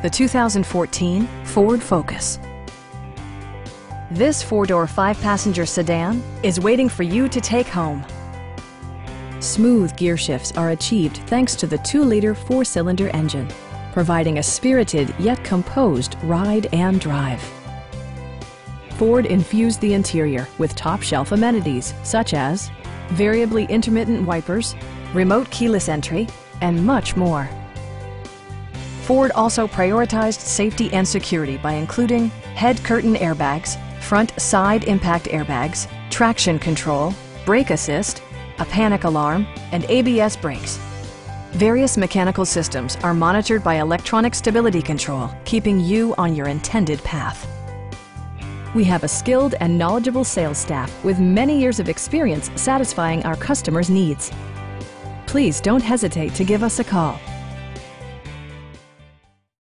the 2014 Ford Focus. This four-door, five-passenger sedan is waiting for you to take home. Smooth gear shifts are achieved thanks to the 2-liter four-cylinder engine, providing a spirited yet composed ride and drive. Ford infused the interior with top-shelf amenities such as variably intermittent wipers, remote keyless entry, and much more. Ford also prioritized safety and security by including head curtain airbags, front side impact airbags, traction control, brake assist, a panic alarm, and ABS brakes. Various mechanical systems are monitored by electronic stability control, keeping you on your intended path. We have a skilled and knowledgeable sales staff with many years of experience satisfying our customers' needs. Please don't hesitate to give us a call.